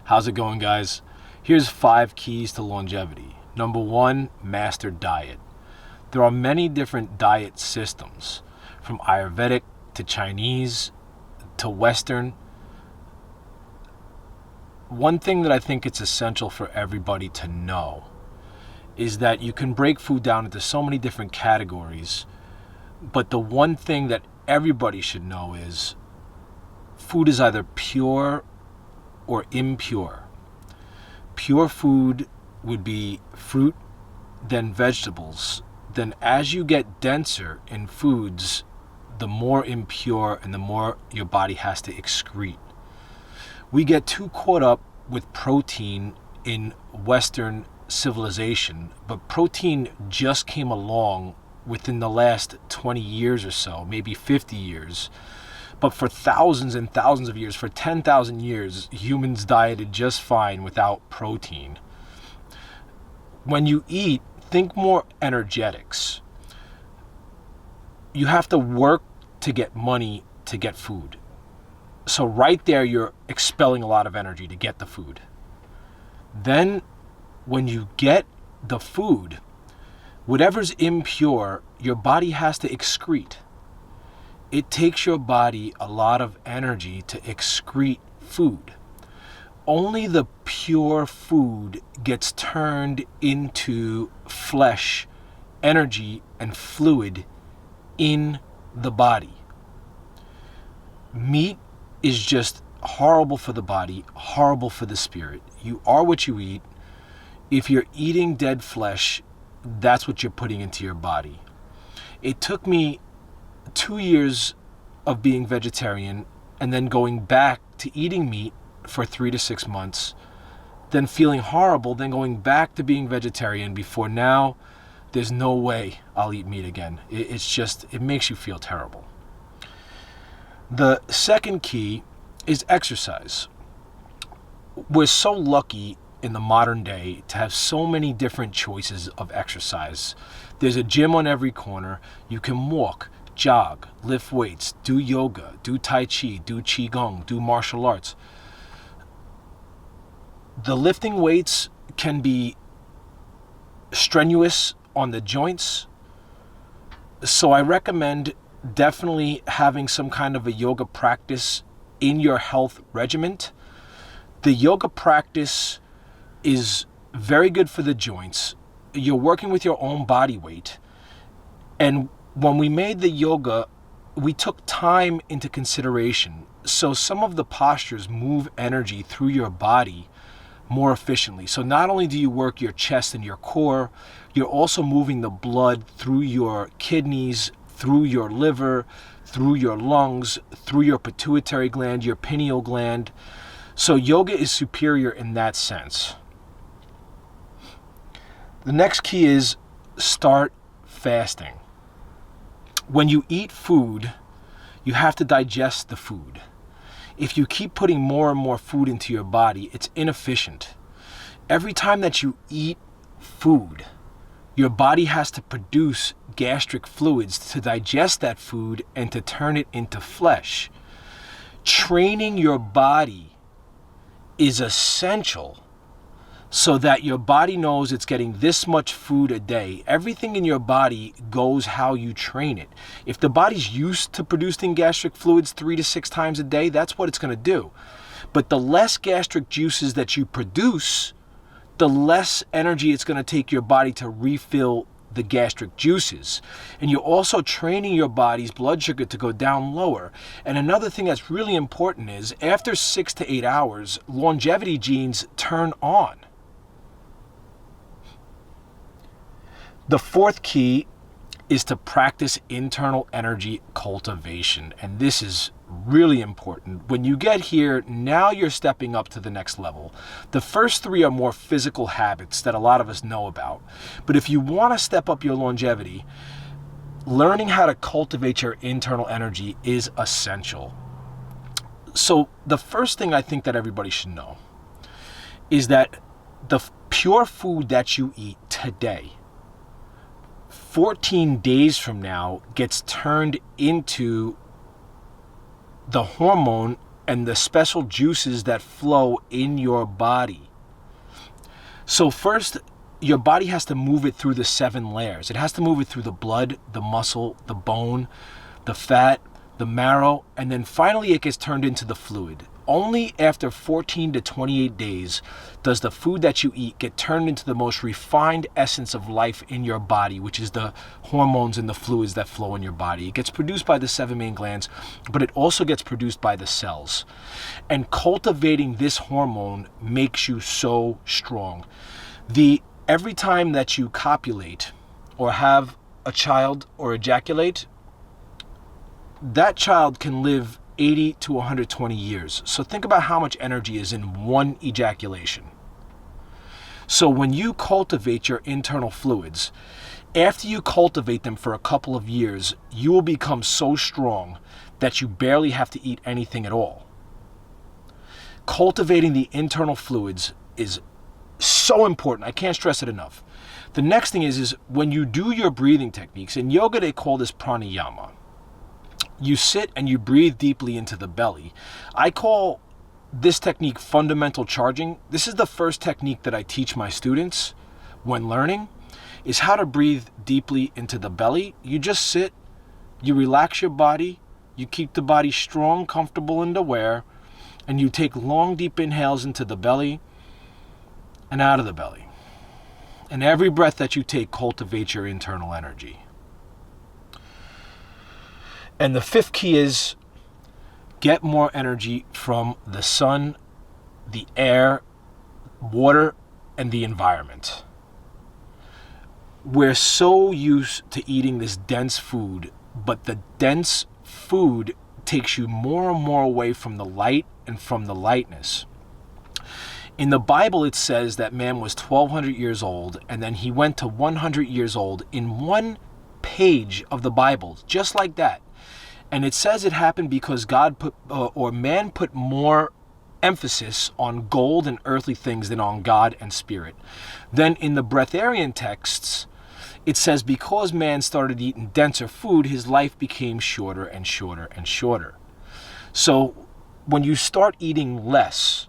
How's it going, guys? Here's 5 keys to longevity. Number 1, master diet. There are many different diet systems, from Ayurvedic to Chinese to Western. One thing that I think it's essential for everybody to know is that you can break food down into so many different categories, but the one thing that everybody should know is food is either pure or impure. Pure food would be fruit, then vegetables. Then as you get denser in foods, the more impure and the more your body has to excrete. We get too caught up with protein in Western civilization, but protein just came along within the last 20 years or so, maybe 50 years. But for thousands and thousands of years, for 10,000 years, humans dieted just fine without protein. When you eat, think more energetics. You have to work to get money to get food. So right there, you're expelling a lot of energy to get the food. Then when you get the food, whatever's impure, your body has to excrete. It takes your body a lot of energy to excrete food. Only the pure food gets turned into flesh, energy, and fluid in the body. Meat is just horrible for the body, horrible for the spirit. You are what you eat. If you're eating dead flesh, that's what you're putting into your body. It took me 2 years of being vegetarian and then going back to eating meat for 3 to 6 months, then feeling horrible, then going back to being vegetarian before now there's no way I'll eat meat again. It makes you feel terrible. The second key is exercise. We're so lucky in the modern day to have so many different choices of exercise. There's a gym on every corner. You can walk, jog, lift weights, do yoga, do tai chi, do qigong, do martial arts. The lifting weights can be strenuous on the joints, so I recommend definitely having some kind of a yoga practice in your health regimen. The yoga practice is very good for the joints. You're working with your own body weight. And when we made the yoga, we took time into consideration. So some of the postures move energy through your body more efficiently. So not only do you work your chest and your core, you're also moving the blood through your kidneys, through your liver, through your lungs, through your pituitary gland, your pineal gland. So yoga is superior in that sense. The next key is start fasting. When you eat food, you have to digest the food. If you keep putting more and more food into your body, it's inefficient. Every time that you eat food, your body has to produce gastric fluids to digest that food and to turn it into flesh. Training your body is essential so that your body knows it's getting this much food a day. Everything in your body goes how you train it. If the body's used to producing gastric fluids 3 to 6 times a day, that's what it's going to do. But the less gastric juices that you produce, the less energy it's going to take your body to refill the gastric juices. And you're also training your body's blood sugar to go down lower. And another thing that's really important is after 6 to 8 hours, longevity genes turn on. The fourth key is to practice internal energy cultivation. And this is really important. When you get here, now you're stepping up to the next level. The first 3 are more physical habits that a lot of us know about. But if you want to step up your longevity, learning how to cultivate your internal energy is essential. So the first thing I think that everybody should know is that the pure food that you eat today, 14 days from now, gets turned into the hormone and the special juices that flow in your body. So first, your body has to move it through the 7 layers. It has to move it through the blood, the muscle, the bone, the fat, the marrow, and then finally it gets turned into the fluid. Only after 14 to 28 days does the food that you eat get turned into the most refined essence of life in your body, which is the hormones and the fluids that flow in your body. It gets produced by the 7 main glands, but it also gets produced by the cells. And cultivating this hormone makes you so strong. Every time that you copulate or have a child or ejaculate, that child can live 80 to 120 years. So think about how much energy is in one ejaculation. So when you cultivate your internal fluids, after you cultivate them for a couple of years, you will become so strong that you barely have to eat anything at all. Cultivating the internal fluids is so important. I can't stress it enough. The next thing is when you do your breathing techniques, in yoga they call this pranayama. You sit and you breathe deeply into the belly. I call this technique fundamental charging. This is the first technique that I teach my students when learning, is how to breathe deeply into the belly. You just sit, you relax your body, you keep the body strong, comfortable, and aware, and you take long, deep inhales into the belly and out of the belly. And every breath that you take cultivates your internal energy. And the 5th key is get more energy from the sun, the air, water, and the environment. We're so used to eating this dense food, but the dense food takes you more and more away from the light and from the lightness. In the Bible, it says that man was 1,200 years old, and then he went to 100 years old in one page of the Bible, just like that. And it says it happened because man put more emphasis on gold and earthly things than on God and spirit. Then in the breatharian texts, it says because man started eating denser food, his life became shorter and shorter and shorter. So when you start eating less,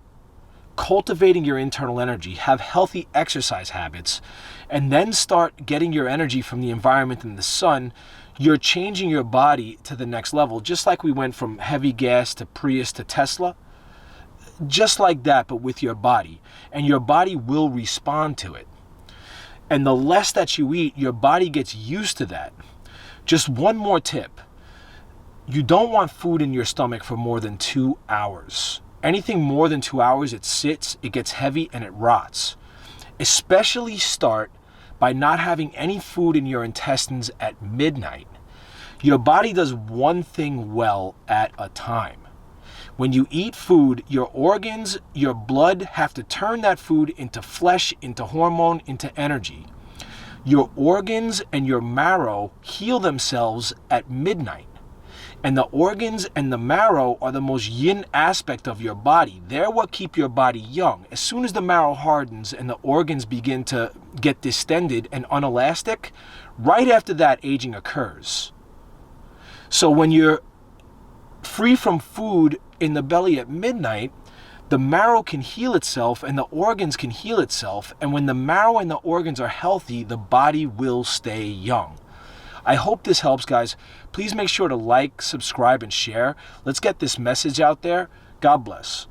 cultivating your internal energy, have healthy exercise habits, and then start getting your energy from the environment and the sun, you're changing your body to the next level. Just like we went from heavy gas to Prius to Tesla, just like that, but with your body. And your body will respond to it. And the less that you eat, your body gets used to that. Just one more tip. You don't want food in your stomach for more than 2 hours. Anything more than 2 hours, it sits, it gets heavy, and it rots. Especially start by not having any food in your intestines at midnight. Your body does one thing well at a time. When you eat food, your organs, your blood have to turn that food into flesh, into hormone, into energy. Your organs and your marrow heal themselves at midnight. And the organs and the marrow are the most yin aspect of your body. They're what keep your body young. As soon as the marrow hardens and the organs begin to get distended and unelastic, right after that, aging occurs. So when you're free from food in the belly at midnight, the marrow can heal itself and the organs can heal itself. And when the marrow and the organs are healthy, the body will stay young. I hope this helps, guys. Please make sure to like, subscribe, and share. Let's get this message out there. God bless.